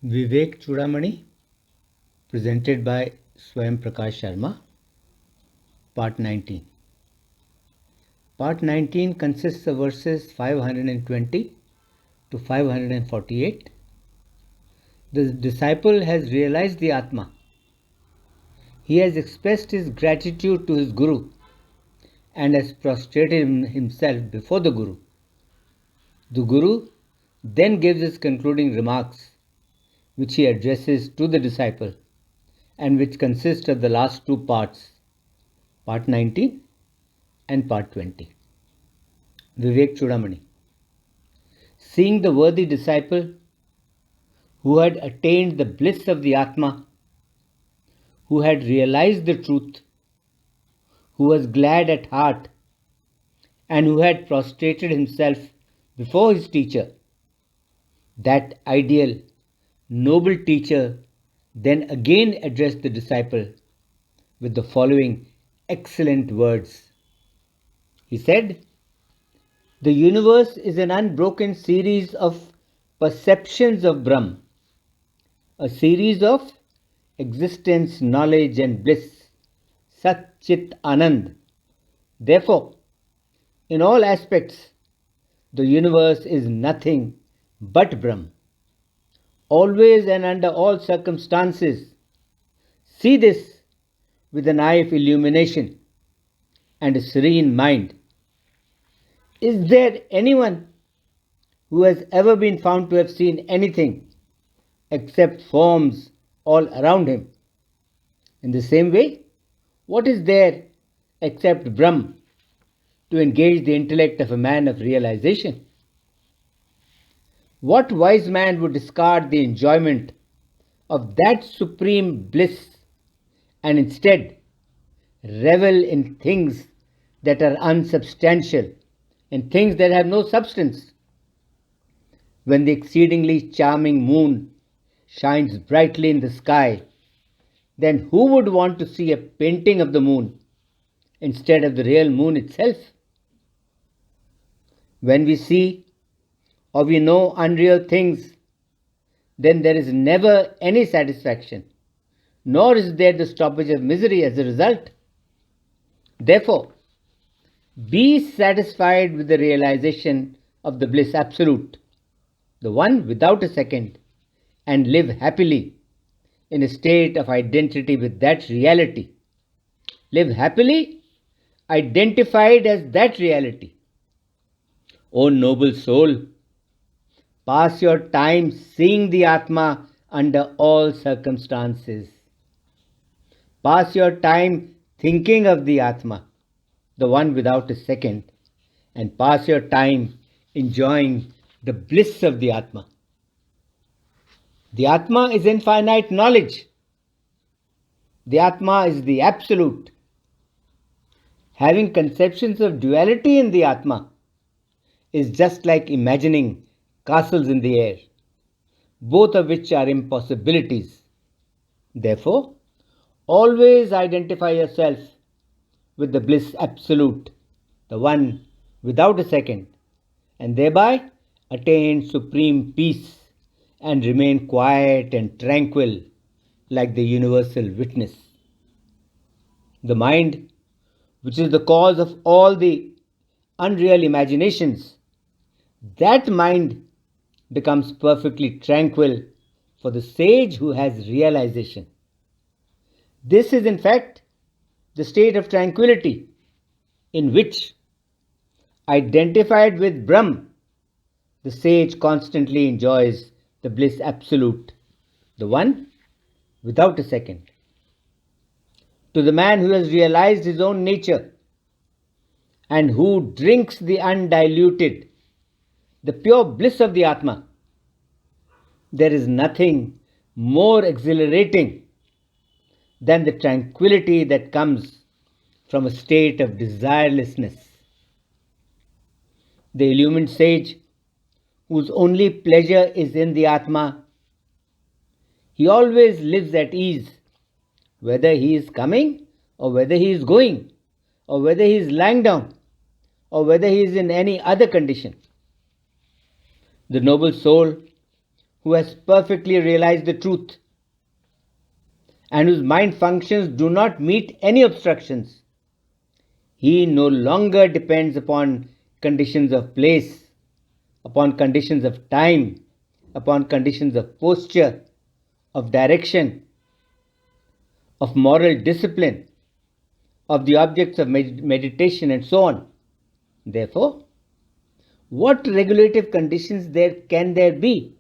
Vivek Chudamani, presented by Svayam Prakash Sharma, Part 19. Part 19 consists of verses 520 to 548. The disciple has realized the Atma. He has expressed his gratitude to his Guru and has prostrated himself before the Guru. The Guru then gives his concluding remarks, which he addresses to the disciple and which consist of the last two parts, Part 19 and Part 20. Vivek Chudamani. Seeing the worthy disciple who had attained the bliss of the Atma, who had realized the truth, who was glad at heart, and who had prostrated himself before his teacher, that ideal, noble teacher then again addressed the disciple with the following excellent words. He said, "The universe is an unbroken series of perceptions of Brahm, a series of existence, knowledge and bliss, Sat Chit Anand. Therefore, in all aspects, the universe is nothing but Brahm. Always and under all circumstances, see this with an eye of illumination and a serene mind. Is there anyone who has ever been found to have seen anything except forms all around him? In the same way, what is there except Brahm to engage the intellect of a man of realization? What wise man would discard the enjoyment of that supreme bliss and instead revel in things that are unsubstantial, in things that have no substance? When the exceedingly charming moon shines brightly in the sky, then who would want to see a painting of the moon instead of the real moon itself? When we see or we know unreal things, then there is never any satisfaction, nor is there the stoppage of misery as a result. Therefore, be satisfied with the realization of the bliss absolute, the one without a second, and live happily in a state of identity with that reality. Live happily, identified as that reality. O noble soul, pass your time seeing the Atma under all circumstances. Pass your time thinking of the Atma, the one without a second, and pass your time enjoying the bliss of the Atma. The Atma is infinite knowledge. The Atma is the Absolute. Having conceptions of duality in the Atma is just like imagining castles in the air, both of which are impossibilities. Therefore, always identify yourself with the bliss absolute, the one without a second, and thereby attain supreme peace and remain quiet and tranquil like the universal witness. The mind, which is the cause of all the unreal imaginations, that mind becomes perfectly tranquil for the sage who has realization. This is in fact the state of tranquility in which, identified with Brahm, the sage constantly enjoys the bliss absolute, the one without a second. To the man who has realized his own nature and who drinks the undiluted, the pure bliss of the Atma, there is nothing more exhilarating than the tranquility that comes from a state of desirelessness. The illumined sage, whose only pleasure is in the Atma, he always lives at ease, whether he is coming or whether he is going, or whether he is lying down, or whether he is in any other condition. The noble soul who has perfectly realized the truth and whose mind functions do not meet any obstructions. He no longer depends upon conditions of place, upon conditions of time, upon conditions of posture, of direction, of moral discipline, of the objects of meditation, and so on. Therefore, what regulative conditions can there be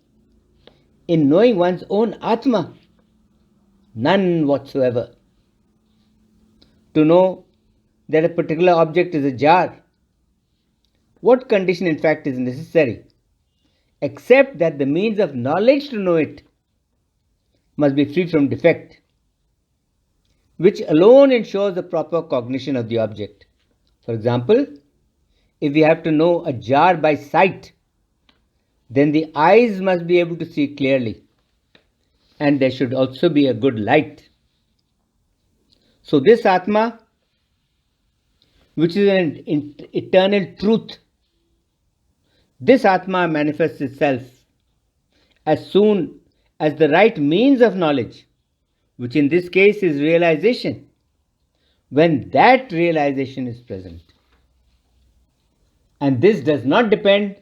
in knowing one's own Atma? None whatsoever. To know that a particular object is a jar, what condition in fact is necessary, except that the means of knowledge to know it must be free from defect, which alone ensures the proper cognition of the object. For example, if we have to know a jar by sight, then the eyes must be able to see clearly, and there should also be a good light. So this Atma, which is an eternal truth, this Atma manifests itself as soon as the right means of knowledge, which in this case is realization, when that realization is present. And this does not depend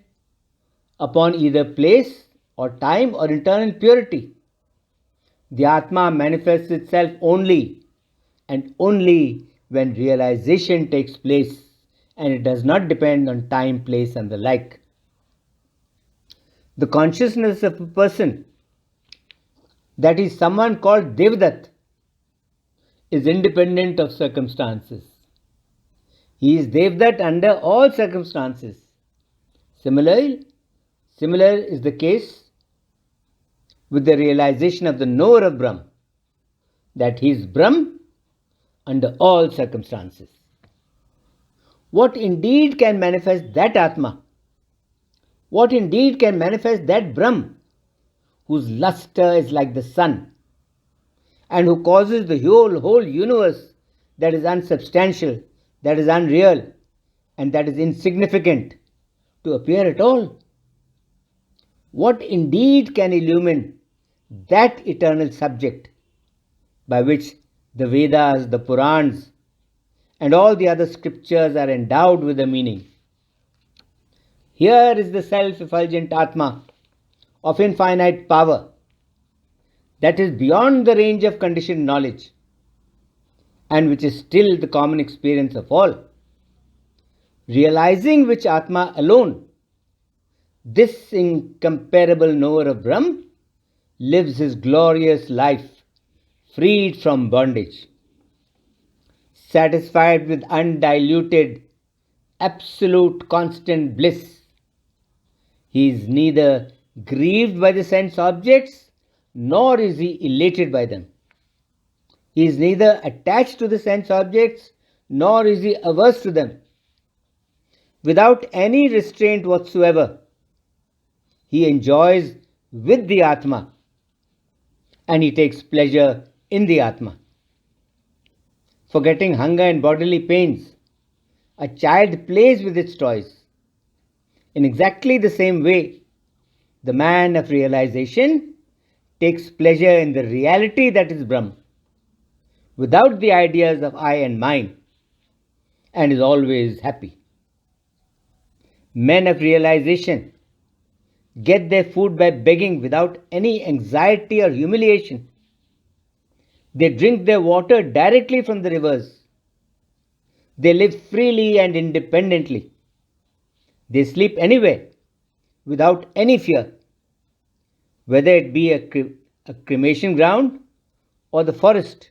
upon either place or time or internal purity. The Atma manifests itself only and only when realization takes place, and it does not depend on time, place, and the like. The consciousness of a person, that is someone called Devdat, is independent of circumstances. He is Devdat under all circumstances. Similar is the case with the realization of the knower of Brahm, that he is Brahm under all circumstances. What indeed can manifest that Atma? What indeed can manifest that Brahm, whose luster is like the sun, and who causes the whole universe that is unsubstantial, that is unreal, and that is insignificant to appear at all? What indeed can illumine that eternal subject by which the Vedas, the Purans, and all the other scriptures are endowed with a meaning? Here is the self-effulgent Atma of infinite power that is beyond the range of conditioned knowledge, and which is still the common experience of all. Realizing which Atma alone, this incomparable knower of Brahm, lives his glorious life, freed from bondage, satisfied with undiluted, absolute, constant bliss. He is neither grieved by the sense objects, nor is he elated by them. He is neither attached to the sense objects, nor is he averse to them. Without any restraint whatsoever, he enjoys with the Atma, and he takes pleasure in the Atma. Forgetting hunger and bodily pains, a child plays with its toys. In exactly the same way, the man of realization takes pleasure in the reality that is Brahm, without the ideas of I and mine, and is always happy. Men of realization get their food by begging without any anxiety or humiliation. They drink their water directly from the rivers. They live freely and independently. They sleep anywhere without any fear, whether it be a cremation ground or the forest.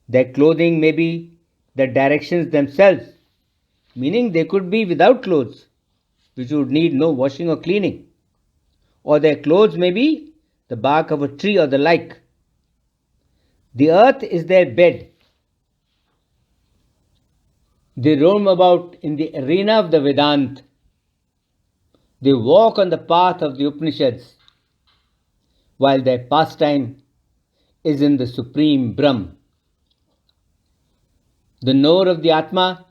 Their clothing may be the directions themselves, meaning they could be without clothes, which would need no washing or cleaning, or their clothes may be the bark of a tree or the like. The earth is their bed. They roam about in the arena of the Vedanta. They walk on the path of the Upanishads, while their pastime is in the supreme Brahm. The knower of the Atma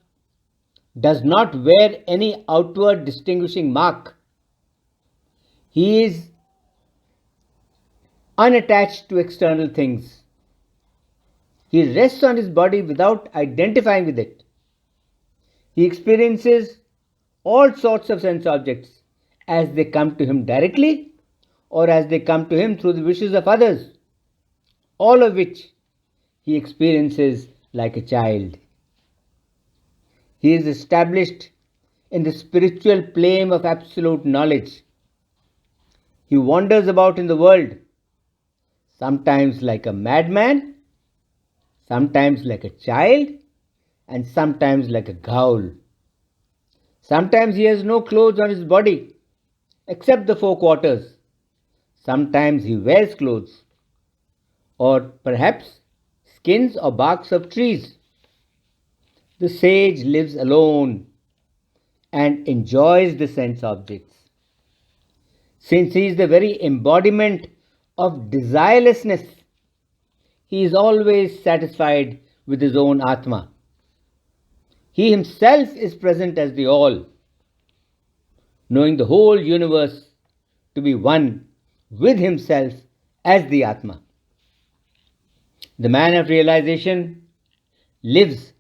does not wear any outward distinguishing mark. He is unattached to external things. He rests on his body without identifying with it. He experiences all sorts of sense objects as they come to him directly or as they come to him through the wishes of others, all of which he experiences like a child. He is established in the spiritual plane of absolute knowledge. He wanders about in the world, sometimes like a madman, sometimes like a child, and sometimes like a ghoul. Sometimes he has no clothes on his body except the four quarters. Sometimes he wears clothes, or perhaps skins or barks of trees. The sage lives alone and enjoys the sense objects. Since he is the very embodiment of desirelessness, he is always satisfied with his own Atma. He himself is present as the All, knowing the whole universe to be one with himself as the Atma. The man of realization lives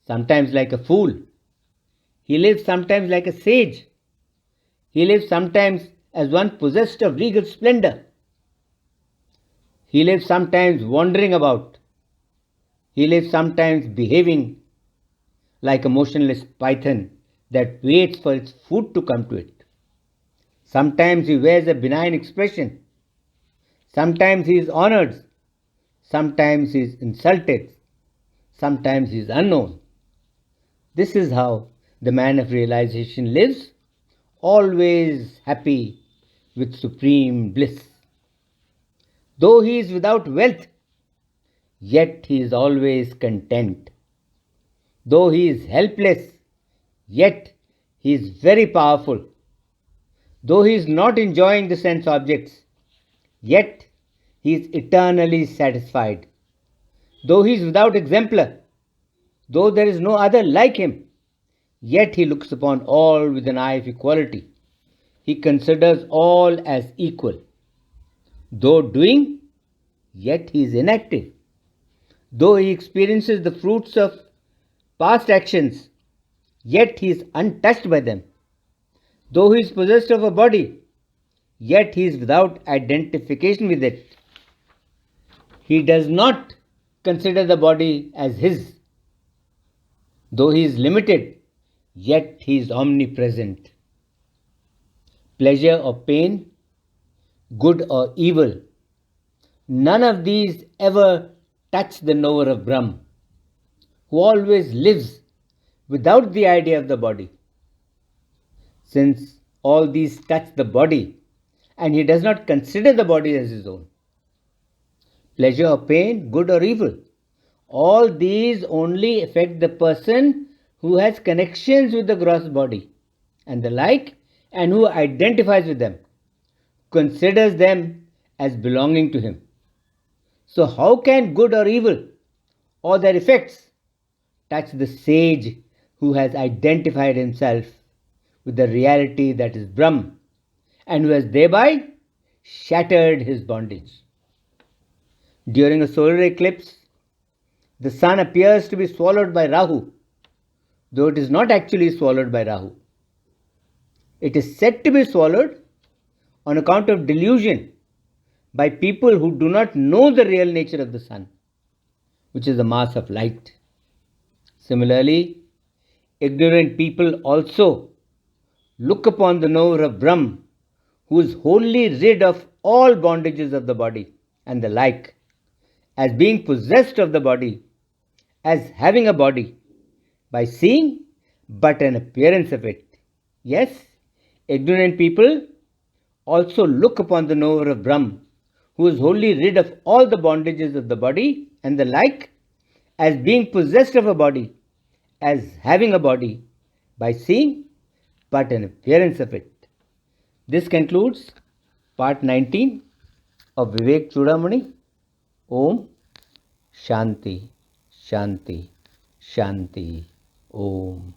sometimes like a fool. He lives sometimes like a sage. He lives sometimes as one possessed of regal splendor. He lives sometimes wandering about. He lives sometimes behaving like a motionless python that waits for its food to come to it. Sometimes he wears a benign expression. Sometimes he is honored. Sometimes he is insulted. Sometimes he is unknown. This is how the man of realization lives, always happy with supreme bliss. Though he is without wealth, yet he is always content. Though he is helpless, yet he is very powerful. Though he is not enjoying the sense objects, yet he is eternally satisfied. Though he is without exemplar, though there is no other like him, yet he looks upon all with an eye of equality. He considers all as equal. Though doing, yet he is inactive. Though he experiences the fruits of past actions, yet he is untouched by them. Though he is possessed of a body, yet he is without identification with it. He does not consider the body as his. Though he is limited, yet he is omnipresent. Pleasure or pain, good or evil, none of these ever touch the knower of Brahm, who always lives without the idea of the body. Since all these touch the body, and he does not consider the body as his own. Pleasure or pain, good or evil, all these only affect the person who has connections with the gross body and the like, and who identifies with them, considers them as belonging to him. So how can good or evil or their effects touch the sage who has identified himself with the reality that is Brahm and who has thereby shattered his bondage? During a solar eclipse, the sun appears to be swallowed by Rahu, though it is not actually swallowed by Rahu. It is said to be swallowed on account of delusion by people who do not know the real nature of the sun, which is a mass of light. Similarly, ignorant people also look upon the knower of Brahm, who is wholly rid of all bondages of the body and the like, as being possessed of the body, as having a body, by seeing but an appearance of it. Yes, ignorant people also look upon the knower of Brahm, who is wholly rid of all the bondages of the body and the like, as being possessed of a body, as having a body, by seeing but an appearance of it. This concludes part 19 of Vivek Chudamani. Om Shanti, Shanti, Shanti. Om.